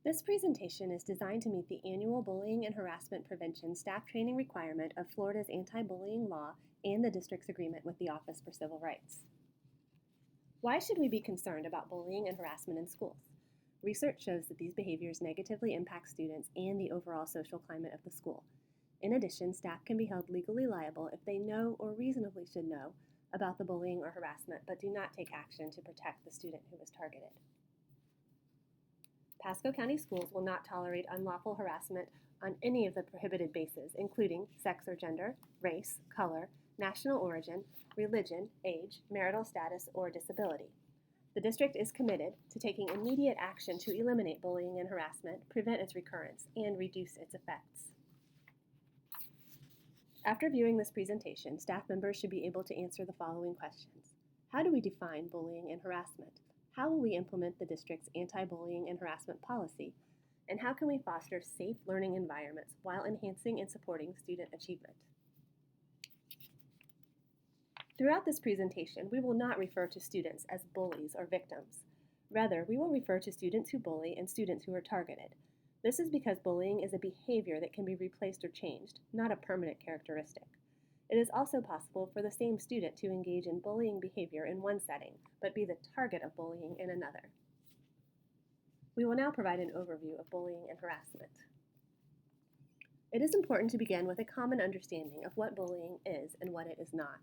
This presentation is designed to meet the annual bullying and harassment prevention staff training requirement of Florida's anti-bullying law and the district's agreement with the Office for Civil Rights. Why should we be concerned about bullying and harassment in schools? Research shows that these behaviors negatively impact students and the overall social climate of the school. In addition, staff can be held legally liable if they know or reasonably should know about the bullying or harassment but do not take action to protect the student who was targeted. Pasco County Schools will not tolerate unlawful harassment on any of the prohibited bases, including sex or gender, race, color, national origin, religion, age, marital status, or disability. The district is committed to taking immediate action to eliminate bullying and harassment, prevent its recurrence, and reduce its effects. After viewing this presentation, staff members should be able to answer the following questions. How do we define bullying and harassment? How will we implement the district's anti-bullying and harassment policy? And how can we foster safe learning environments while enhancing and supporting student achievement? Throughout this presentation, we will not refer to students as bullies or victims. Rather, we will refer to students who bully and students who are targeted. This is because bullying is a behavior that can be replaced or changed, not a permanent characteristic. It is also possible for the same student to engage in bullying behavior in one setting, but be the target of bullying in another. We will now provide an overview of bullying and harassment. It is important to begin with a common understanding of what bullying is and what it is not.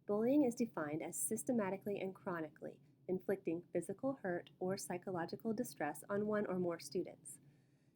Bullying is defined as systematically and chronically inflicting physical hurt or psychological distress on one or more students.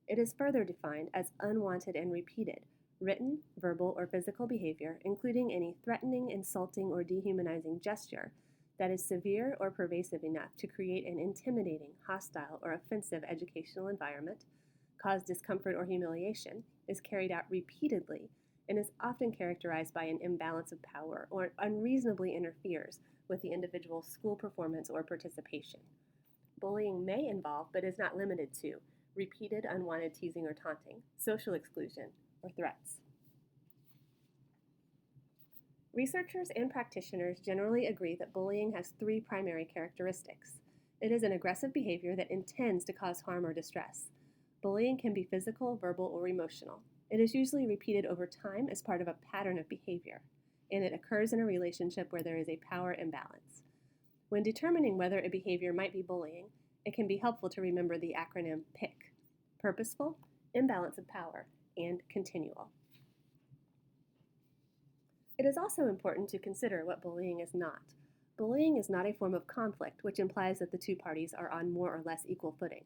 It is further defined as unwanted and repeated written, verbal, or physical behavior, including any threatening, insulting, or dehumanizing gesture that is severe or pervasive enough to create an intimidating, hostile, or offensive educational environment, cause discomfort or humiliation, is carried out repeatedly, and is often characterized by an imbalance of power or unreasonably interferes with the individual's school performance or participation. Bullying may involve, but is not limited to, repeated unwanted teasing or taunting, social exclusion, or threats. Researchers and practitioners generally agree that bullying has three primary characteristics. It is an aggressive behavior that intends to cause harm or distress. Bullying can be physical, verbal, or emotional. It is usually repeated over time as part of a pattern of behavior, and it occurs in a relationship where there is a power imbalance. When determining whether a behavior might be bullying, it can be helpful to remember the acronym PIC: purposeful, imbalance of power, and continual. It is also important to consider what bullying is not. Bullying is not a form of conflict, which implies that the two parties are on more or less equal footing.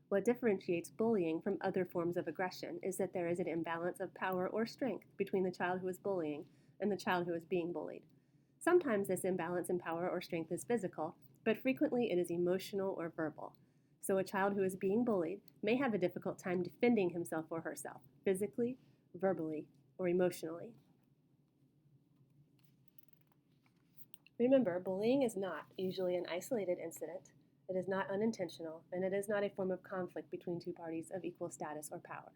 What differentiates bullying from other forms of aggression is that there is an imbalance of power or strength between the child who is bullying and the child who is being bullied. Sometimes this imbalance in power or strength is physical, but frequently it is emotional or verbal. So a child who is being bullied may have a difficult time defending himself or herself, physically, verbally, or emotionally. Remember, bullying is not usually an isolated incident, it is not unintentional, and it is not a form of conflict between two parties of equal status or power.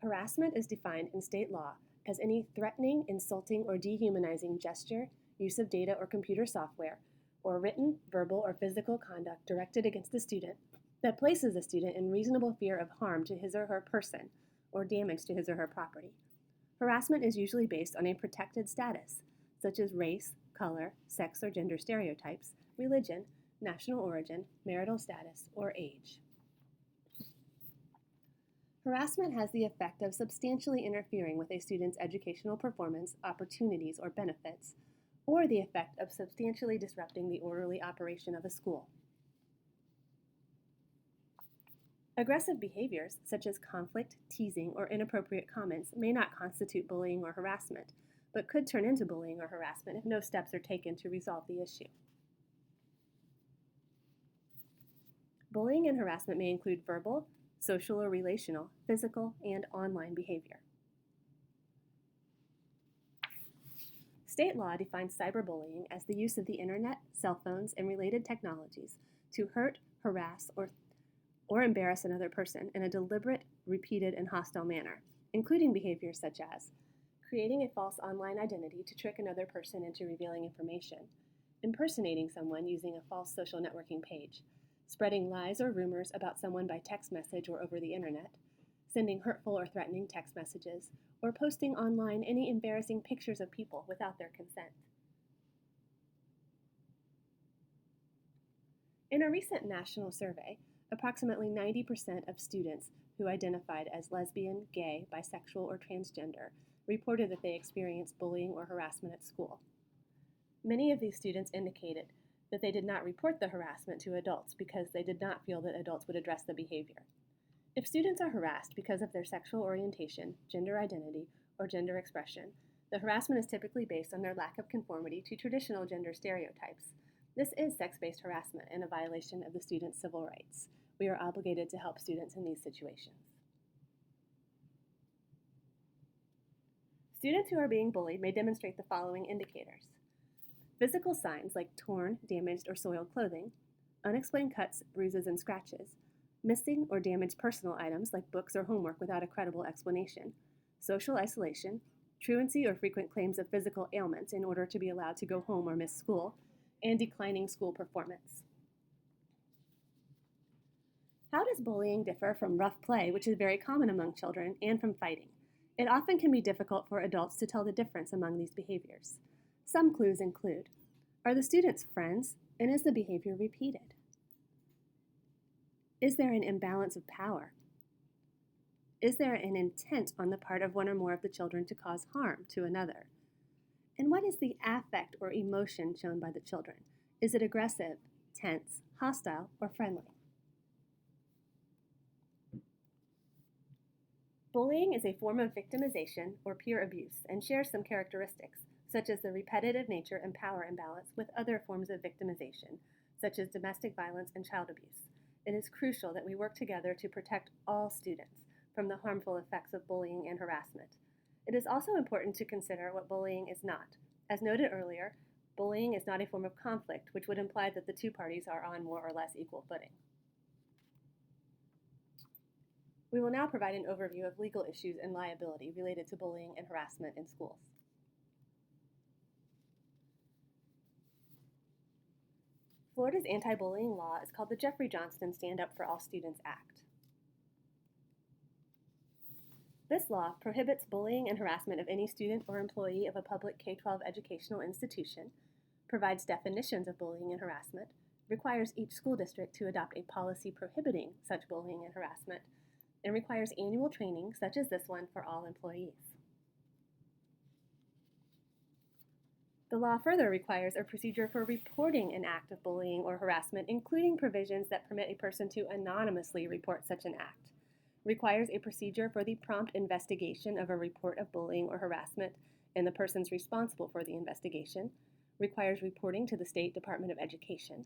Harassment is defined in state law as any threatening, insulting, or dehumanizing gesture, use of data or computer software, or written, verbal, or physical conduct directed against the student that places the student in reasonable fear of harm to his or her person or damage to his or her property. Harassment is usually based on a protected status, such as race, color, sex or gender stereotypes, religion, national origin, marital status, or age. Harassment has the effect of substantially interfering with a student's educational performance, opportunities, or benefits, or the effect of substantially disrupting the orderly operation of a school. Aggressive behaviors, such as conflict, teasing, or inappropriate comments, may not constitute bullying or harassment, but could turn into bullying or harassment if no steps are taken to resolve the issue. Bullying and harassment may include verbal, social or relational, physical, and online behavior. State law defines cyberbullying as the use of the internet, cell phones, and related technologies to hurt, harass, or embarrass another person in a deliberate, repeated, and hostile manner, including behaviors such as creating a false online identity to trick another person into revealing information, impersonating someone using a false social networking page, spreading lies or rumors about someone by text message or over the internet, sending hurtful or threatening text messages, or posting online any embarrassing pictures of people without their consent. In a recent national survey, approximately 90% of students who identified as lesbian, gay, bisexual, or transgender reported that they experienced bullying or harassment at school. Many of these students indicated that they did not report the harassment to adults because they did not feel that adults would address the behavior. If students are harassed because of their sexual orientation, gender identity, or gender expression, the harassment is typically based on their lack of conformity to traditional gender stereotypes. This is sex-based harassment and a violation of the student's civil rights. We are obligated to help students in these situations. Students who are being bullied may demonstrate the following indicators: physical signs like torn, damaged, or soiled clothing, unexplained cuts, bruises, and scratches, missing or damaged personal items like books or homework without a credible explanation, social isolation, truancy or frequent claims of physical ailments in order to be allowed to go home or miss school, and declining school performance. How does bullying differ from rough play, which is very common among children, and from fighting? It often can be difficult for adults to tell the difference among these behaviors. Some clues include: are the students friends, and is the behavior repeated? Is there an imbalance of power? Is there an intent on the part of one or more of the children to cause harm to another? And what is the affect or emotion shown by the children? Is it aggressive, tense, hostile, or friendly? Bullying is a form of victimization or peer abuse and shares some characteristics, such as the repetitive nature and power imbalance with other forms of victimization, such as domestic violence and child abuse. It is crucial that we work together to protect all students from the harmful effects of bullying and harassment. It is also important to consider what bullying is not. As noted earlier, bullying is not a form of conflict, which would imply that the two parties are on more or less equal footing. We will now provide an overview of legal issues and liability related to bullying and harassment in schools. Florida's anti-bullying law is called the Jeffrey Johnston Stand Up for All Students Act. This law prohibits bullying and harassment of any student or employee of a public K-12 educational institution, provides definitions of bullying and harassment, requires each school district to adopt a policy prohibiting such bullying and harassment, and requires annual training, such as this one, for all employees. The law further requires a procedure for reporting an act of bullying or harassment, including provisions that permit a person to anonymously report such an act, requires a procedure for the prompt investigation of a report of bullying or harassment and the persons responsible for the investigation, requires reporting to the State Department of Education,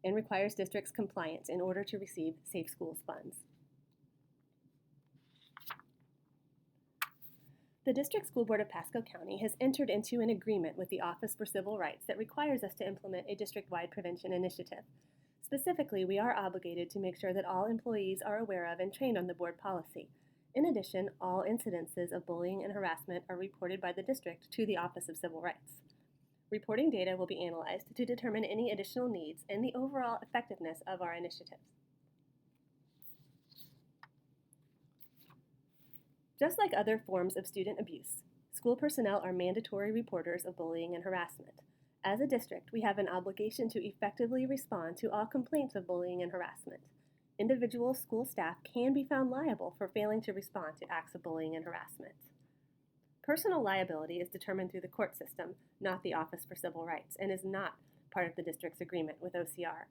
and requires districts' compliance in order to receive Safe Schools funds. The District School Board of Pasco County has entered into an agreement with the Office for Civil Rights that requires us to implement a district-wide prevention initiative. Specifically, we are obligated to make sure that all employees are aware of and trained on the board policy. In addition, all incidences of bullying and harassment are reported by the district to the Office of Civil Rights. Reporting data will be analyzed to determine any additional needs and the overall effectiveness of our initiatives. Just like other forms of student abuse, school personnel are mandatory reporters of bullying and harassment. As a district, we have an obligation to effectively respond to all complaints of bullying and harassment. Individual school staff can be found liable for failing to respond to acts of bullying and harassment. Personal liability is determined through the court system, not the Office for Civil Rights, and is not part of the district's agreement with OCR.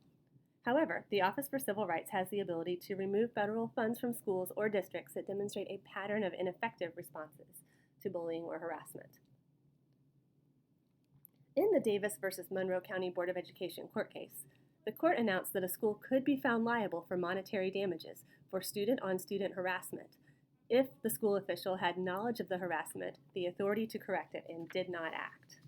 However, the Office for Civil Rights has the ability to remove federal funds from schools or districts that demonstrate a pattern of ineffective responses to bullying or harassment. In the Davis v. Monroe County Board of Education court case, the court announced that a school could be found liable for monetary damages for student-on-student harassment if the school official had knowledge of the harassment, the authority to correct it, and did not act.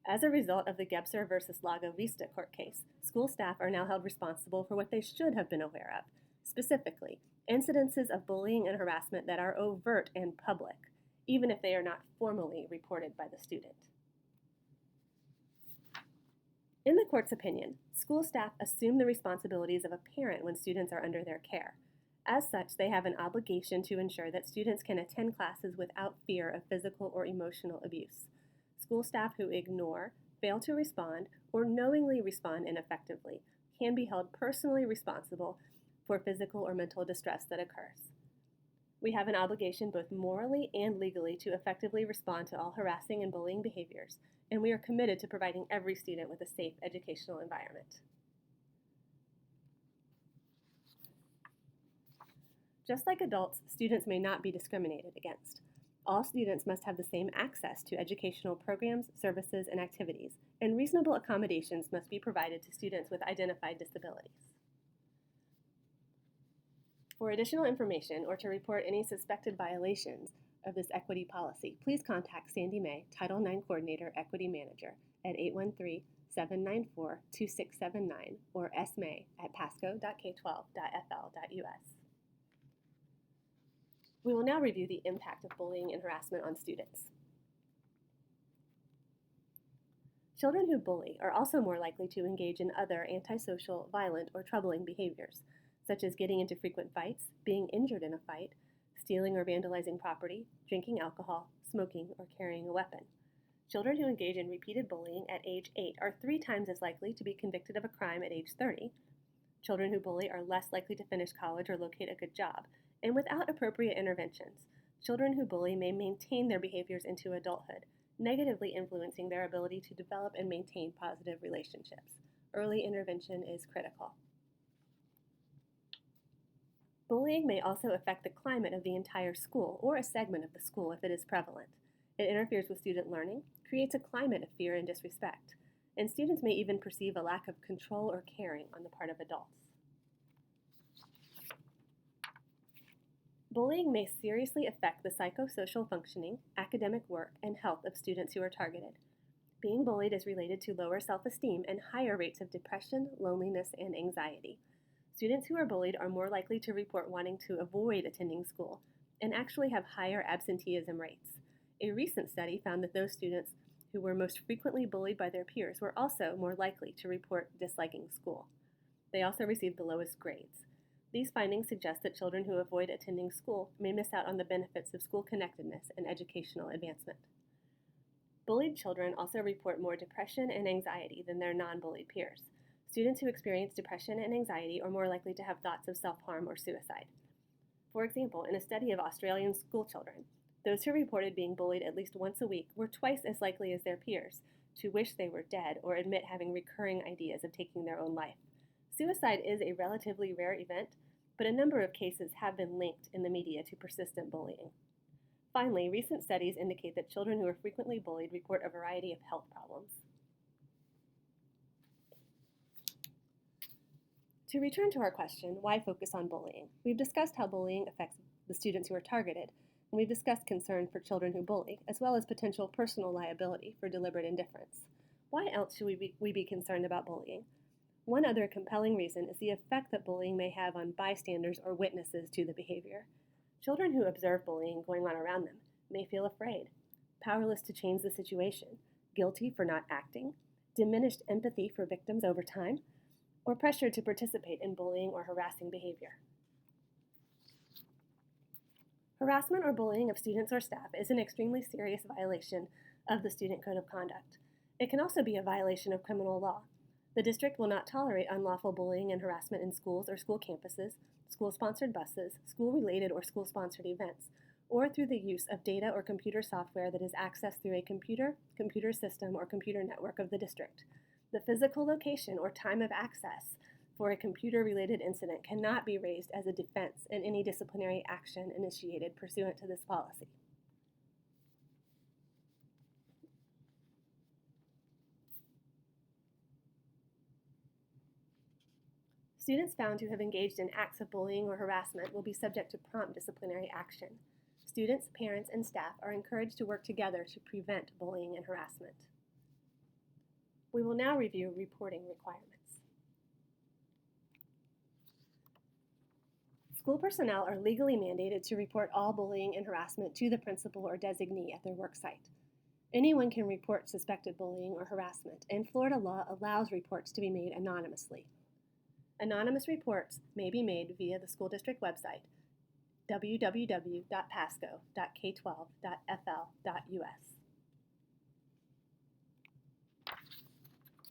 As a result of the Gebser v. Lago Vista court case, school staff are now held responsible for what they should have been aware of, specifically, incidences of bullying and harassment that are overt and public, even if they are not formally reported by the student. In the court's opinion, school staff assume the responsibilities of a parent when students are under their care. As such, they have an obligation to ensure that students can attend classes without fear of physical or emotional abuse. School staff who ignore, fail to respond, or knowingly respond ineffectively can be held personally responsible for physical or mental distress that occurs. We have an obligation both morally and legally to effectively respond to all harassing and bullying behaviors, and we are committed to providing every student with a safe educational environment. Just like adults, students may not be discriminated against. All students must have the same access to educational programs, services, and activities, and reasonable accommodations must be provided to students with identified disabilities. For additional information or to report any suspected violations of this equity policy, please contact Sandy May, Title IX Coordinator, Equity Manager, at 813-794-2679 or smay@pasco.k12.fl.us. We will now review the impact of bullying and harassment on students. Children who bully are also more likely to engage in other antisocial, violent, or troubling behaviors, such as getting into frequent fights, being injured in a fight, stealing or vandalizing property, drinking alcohol, smoking, or carrying a weapon. Children who engage in repeated bullying at age 8 are 3 times as likely to be convicted of a crime at age 30. Children who bully are less likely to finish college or locate a good job. And without appropriate interventions, children who bully may maintain their behaviors into adulthood, negatively influencing their ability to develop and maintain positive relationships. Early intervention is critical. Bullying may also affect the climate of the entire school or a segment of the school if it is prevalent. It interferes with student learning, creates a climate of fear and disrespect, and students may even perceive a lack of control or caring on the part of adults. Bullying may seriously affect the psychosocial functioning, academic work, and health of students who are targeted. Being bullied is related to lower self-esteem and higher rates of depression, loneliness, and anxiety. Students who are bullied are more likely to report wanting to avoid attending school and actually have higher absenteeism rates. A recent study found that those students who were most frequently bullied by their peers were also more likely to report disliking school. They also received the lowest grades. These findings suggest that children who avoid attending school may miss out on the benefits of school connectedness and educational advancement. Bullied children also report more depression and anxiety than their non-bullied peers. Students who experience depression and anxiety are more likely to have thoughts of self-harm or suicide. For example, in a study of Australian school children, those who reported being bullied at least once a week were twice as likely as their peers to wish they were dead or admit having recurring ideas of taking their own life. Suicide is a relatively rare event, but a number of cases have been linked in the media to persistent bullying. Finally, recent studies indicate that children who are frequently bullied report a variety of health problems. To return to our question, why focus on bullying? We've discussed how bullying affects the students who are targeted, and we've discussed concern for children who bully, as well as potential personal liability for deliberate indifference. Why else should we be concerned about bullying? One other compelling reason is the effect that bullying may have on bystanders or witnesses to the behavior. Children who observe bullying going on around them may feel afraid, powerless to change the situation, guilty for not acting, diminished empathy for victims over time, or pressured to participate in bullying or harassing behavior. Harassment or bullying of students or staff is an extremely serious violation of the Student Code of Conduct. It can also be a violation of criminal law. The district will not tolerate unlawful bullying and harassment in schools or school campuses, school-sponsored buses, school-related or school-sponsored events, or through the use of data or computer software that is accessed through a computer system, or computer network of the district. The physical location or time of access for a computer-related incident cannot be raised as a defense in any disciplinary action initiated pursuant to this policy. Students found to have engaged in acts of bullying or harassment will be subject to prompt disciplinary action. Students, parents, and staff are encouraged to work together to prevent bullying and harassment. We will now review reporting requirements. School personnel are legally mandated to report all bullying and harassment to the principal or designee at their work site. Anyone can report suspected bullying or harassment, and Florida law allows reports to be made anonymously. Anonymous reports may be made via the school district website, www.pasco.k12.fl.us.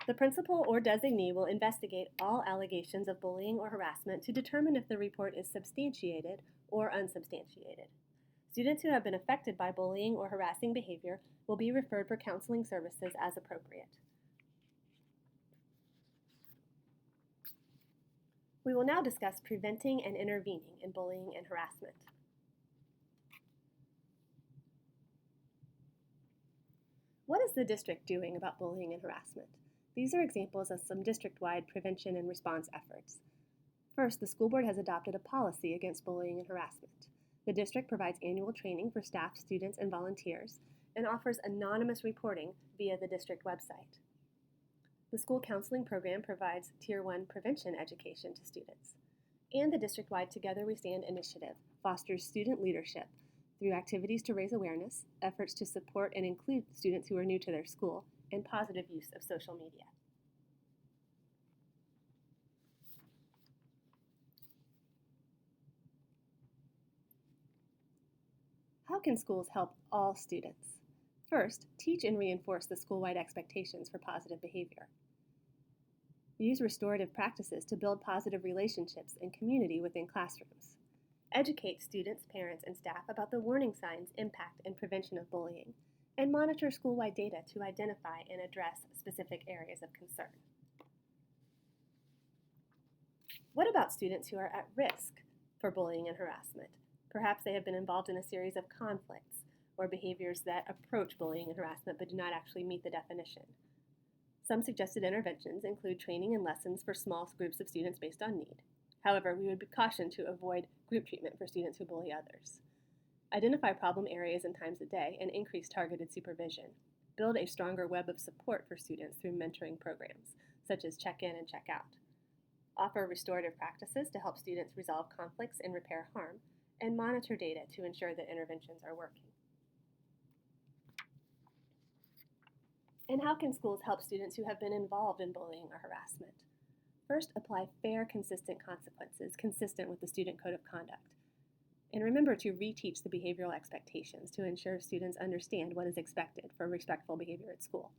The principal or designee will investigate all allegations of bullying or harassment to determine if the report is substantiated or unsubstantiated. Students who have been affected by bullying or harassing behavior will be referred for counseling services as appropriate. We will now discuss preventing and intervening in bullying and harassment. What is the district doing about bullying and harassment? These are examples of some district-wide prevention and response efforts. First, the school board has adopted a policy against bullying and harassment. The district provides annual training for staff, students, and volunteers, and offers anonymous reporting via the district website. The school counseling program provides Tier 1 prevention education to students. And the district-wide Together We Stand initiative fosters student leadership through activities to raise awareness, efforts to support and include students who are new to their school, and positive use of social media. How can schools help all students? First, teach and reinforce the school-wide expectations for positive behavior. Use restorative practices to build positive relationships and community within classrooms. Educate students, parents, and staff about the warning signs, impact, and prevention of bullying, and monitor school-wide data to identify and address specific areas of concern. What about students who are at risk for bullying and harassment? Perhaps they have been involved in a series of conflicts or behaviors that approach bullying and harassment but do not actually meet the definition. Some suggested interventions include training and lessons for small groups of students based on need. However, we would be cautioned to avoid group treatment for students who bully others. Identify problem areas and times of day and increase targeted supervision. Build a stronger web of support for students through mentoring programs, such as check-in and check-out. Offer restorative practices to help students resolve conflicts and repair harm, and monitor data to ensure that interventions are working. And how can schools help students who have been involved in bullying or harassment? First, apply fair, consistent consequences consistent with the Student Code of Conduct. And remember to reteach the behavioral expectations to ensure students understand what is expected for respectful behavior at school.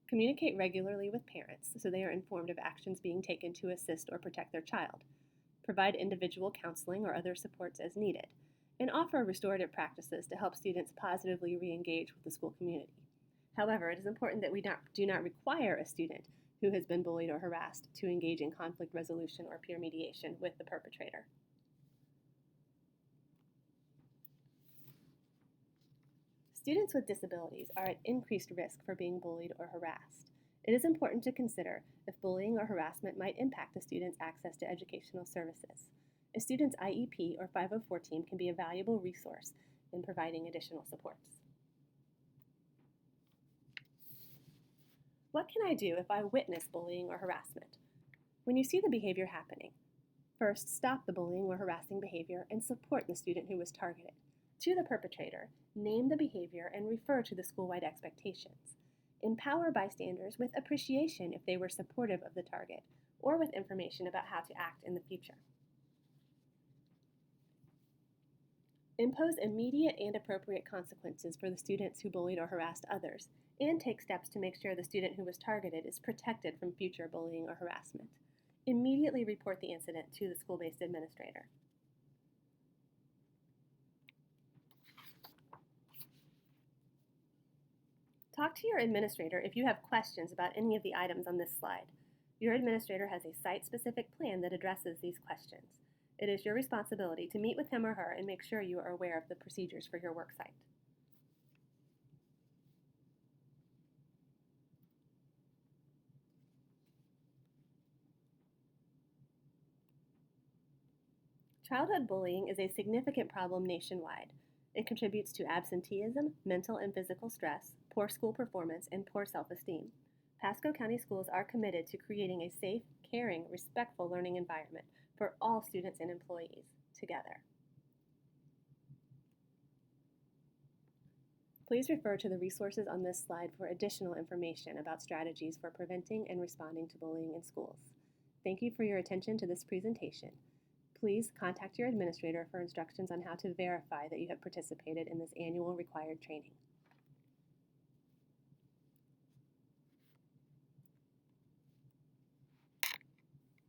Communicate regularly with parents so they are informed of actions being taken to assist or protect their child. Provide individual counseling or other supports as needed, and offer restorative practices to help students positively re-engage with the school community. However, it is important that we do not require a student who has been bullied or harassed to engage in conflict resolution or peer mediation with the perpetrator. Students with disabilities are at increased risk for being bullied or harassed. It is important to consider if bullying or harassment might impact a student's access to educational services. A student's IEP or 504 team can be a valuable resource in providing additional supports. What can I do if I witness bullying or harassment? When you see the behavior happening, first stop the bullying or harassing behavior and support the student who was targeted. To the perpetrator, name the behavior and refer to the school-wide expectations. Empower bystanders with appreciation if they were supportive of the target, or with information about how to act in the future. Impose immediate and appropriate consequences for the students who bullied or harassed others, and take steps to make sure the student who was targeted is protected from future bullying or harassment. Immediately report the incident to the school-based administrator. Talk to your administrator if you have questions about any of the items on this slide. Your administrator has a site-specific plan that addresses these questions. It is your responsibility to meet with him or her and make sure you are aware of the procedures for your work site. Childhood bullying is a significant problem nationwide. It contributes to absenteeism, mental and physical stress, poor school performance, and poor self-esteem. Pasco County Schools are committed to creating a safe, caring, respectful learning environment for all students and employees together. Please refer to the resources on this slide for additional information about strategies for preventing and responding to bullying in schools. Thank you for your attention to this presentation. Please contact your administrator for instructions on how to verify that you have participated in this annual required training.